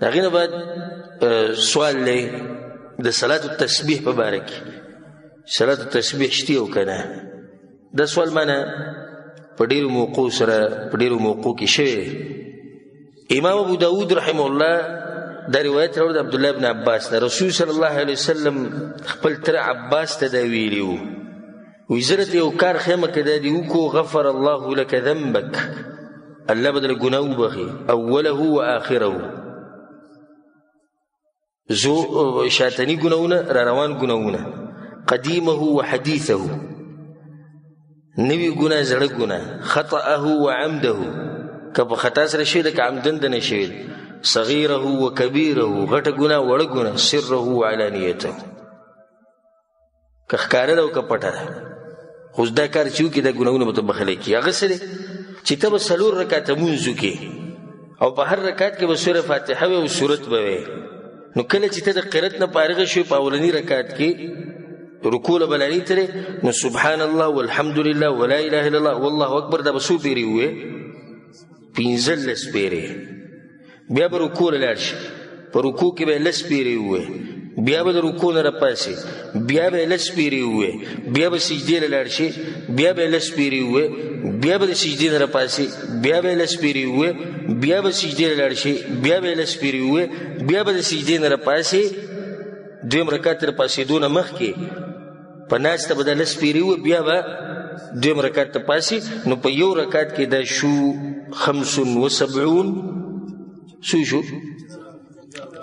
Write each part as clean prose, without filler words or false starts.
هغې نه بعد سوال دی د صلات التسبیح په باره کې صلات التسبیح شته او که نه. دا سوال مانه په ډېرو موقعو سره په ډېرو موقعو کې شوی. امام ابو داود رحمه الله دا روایت راوړی د عبدالله بن عباس نه. رسول صلی الله علیه وسلم خپل تره عباس ته دا ویلي وو، وایي زه درته یو کار ښیم که دا دې وکړو غفر الله لك ذنبک، الله به درله ګناه وبخي اوله و آخره، شاتني ګناهونه را روان ګناهونه، قدیمه و حدیثه، نوي ګناه زړه ګناه، خطأه و عمده، که په خطا سره شوي ده که عمدن ده نه شوي ده، صغیره و کبیره، غټه ګناه وړه ګناه، سره و علانیته، که ښکاره ده او که پټه ده. خو دا کار چې وکړي دا ګناهونه به ته بخلی کړي. هغه څه دی چې ته به 4 رکعته لمونځ وکړي او په هر رکعت کې به سوره فاتحه وي او سورت به وي. نو کله چې ته د قرات نه فارغه شوې په اولني رکعت کې رکوع له بلاني ترې، نو سبحان الله والحمد لله ولا اله الا الله والله اکبر دا به څو پیرې ووې؟ 15 پیرې. بیا به رکوع له لاړ شي، په رکوع کې به 10 پیرې ووې، بیا به د رکوع نه راپاسې، بیا به 10 پیرې ووې، بیا به سجدې له لاړ شي، بیا به 10 پیرې ووې، بیا به د سجدې نه راپاسې، بیا به 10 پیرې ووې، بیا به سجدې له لاړ شي، بیا به 10 پیرې ووې، بیا به د سجدې نه راپاسې. دویم رکعت تر پاسېدو نه مخکې په ناسته به د 10 پیرې ووې، بیا به دویم رکعت ته پاسې. نو په یو رکعت کې دا شو 75 څو شو؟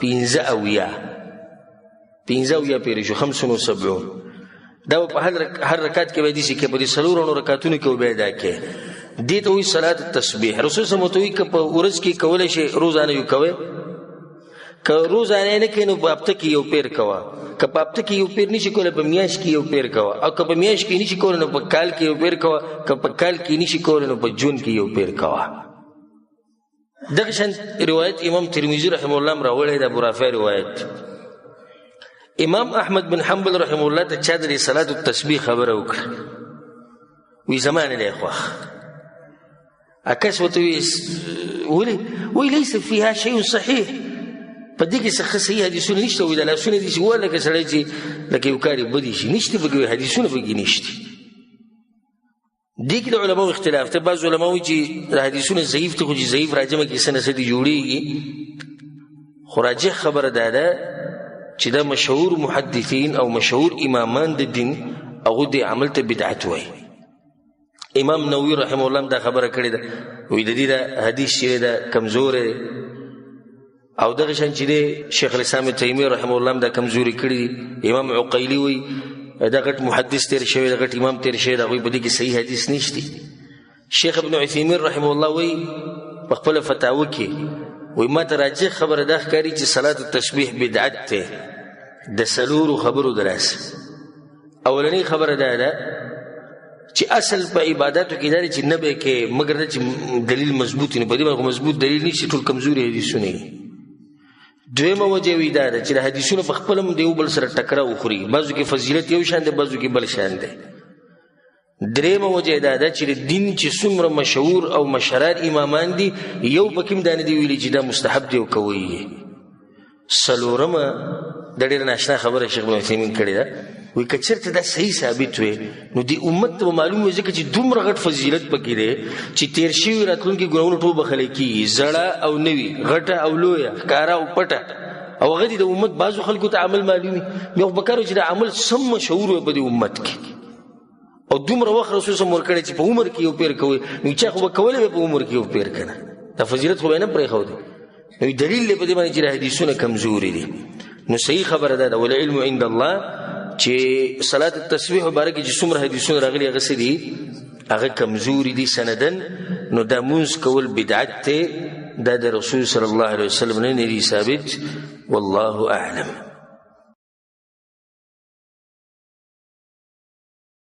15 پیرې شو 75. دا په هر رکعت کې به دي چې په دې 4 رکعتونو کې به ادا کې. دې ته وایي صلات التسبیح. رسول صلی الله علیه وسلم په ورځ کې کولی شي روزانه یو کوئ، که روزانه نه کوي نو په هفته کې یو پیر کوه، که په هفته کې یو پیر نشي کولی په میاشت کې یو پیر کوه، او که په میاشت کې نشي کولی نو په کال کې یو پیر کوه، که په کال کې نشي کولی نو په جون کې یو پیر کوه. دغه شان روایت امام ترمذی رحمه الله راوړی د ابو رافع روایت. امام احمد بن حنبل رحمه الله ته چا د صلات التسبیح خبره وکړه، وی زمانه دی خوښ. اکس ورته ویلي وی لیس فیها شیء صحیح، په دې کې څه صحیح حدیثونه نشته. وی د لاسونه دي چې لکه سړی چې لکه یو کار یې بدي شي، نشته پکې حدیثونه پکې نشته. دې کې د علماو اختلاف ته. بعض علما وایي چې د حدیثونه ضعیف ته، خو چې ضعیف راجمه کې څه نه څه دي جوړېږي. خو راجح خبره دا ده چې دا مشهور محدثین او مشهور امامان د دین هغوی دې عمل ته بدعت وایي. امام نووي رحمه الله دا خبره کړې ده، وایي د دې دا حدیث چې دا کمزوری دی. او دغه شان چې دی شیخ الاسلام تیمیه رحمه الله دا کمزوري کړي دي. امام عقیلي وایي دا غټ محدث تیر شوی، دا غټ امام تیر شوی، دا هغوی په دې کې صحیح حدیث نشته. شیخ ابن عثیمین رحمه الله وایي په خپله فتاوه کې وایي ما ته راجح خبره دا ښکاري چې صلات التسبیح بدعت دی د 4 خبرو د لاسه. اولنۍ خبره دا ده چې اصل په عباداتو کې دا دی چې نه به کې مګر دا چې دلیل مضبوط نه، په دې باندې مضبوط دلیل نشي، ټول کمزوري حدیثونه دي. دویمه وجه وی دا ده چې د حدیثونو په خپل هم د یو بل سره ټکره وخوري، بعضو کې فضیلت یو شان دی، بعضو کې بل شان دی. دریمه وجه دا ده چې دین چې څومره مشهور او مشهور امامان دي یو پکې هم دا نه دي ویلي چې دا مستحب دی او کوي. څلورمه د ډېره ناشنا خبره شیخ ابن عثیمین کړې ده، وایي که چېرته دا صحیح ثابت وی نو د امت ته به معلوم وي، ځکه چې دومره غټ فضیلت پکې دی چې تېر شوي راتلونکي ګناهونه ټول بخلی کېږي، زړه او نوي، غټه او لویه، ښکاره او پټه. او هغه د امت بعضو خلکو ته عمل معلومي. بیا خو پکار چې دا عمل سم مشهور وي په دې امت کې. او دومره وخت رسول صلی الله علیه وسلم ورکړی چې په عمر کې یو پیر کوي، نو چا خو به کولی وی په عمر کې یو پیر که نه، دا فضیلت خو به یې نه پرېښودی. نو دلیل دی په دې باندې چې حدیثونه کمزوري دي. نو صحیح خبره ده والعلم عند الله چې صلات التسبیح باره کې چې څومره حدیثونه راغلي هغه څه دي، هغه کمزوري دي سندن. نو دا مونځ کول بدعت دی، دا د رسول صلی الله علیه وسلم نه دي ثابت. والله اعلم.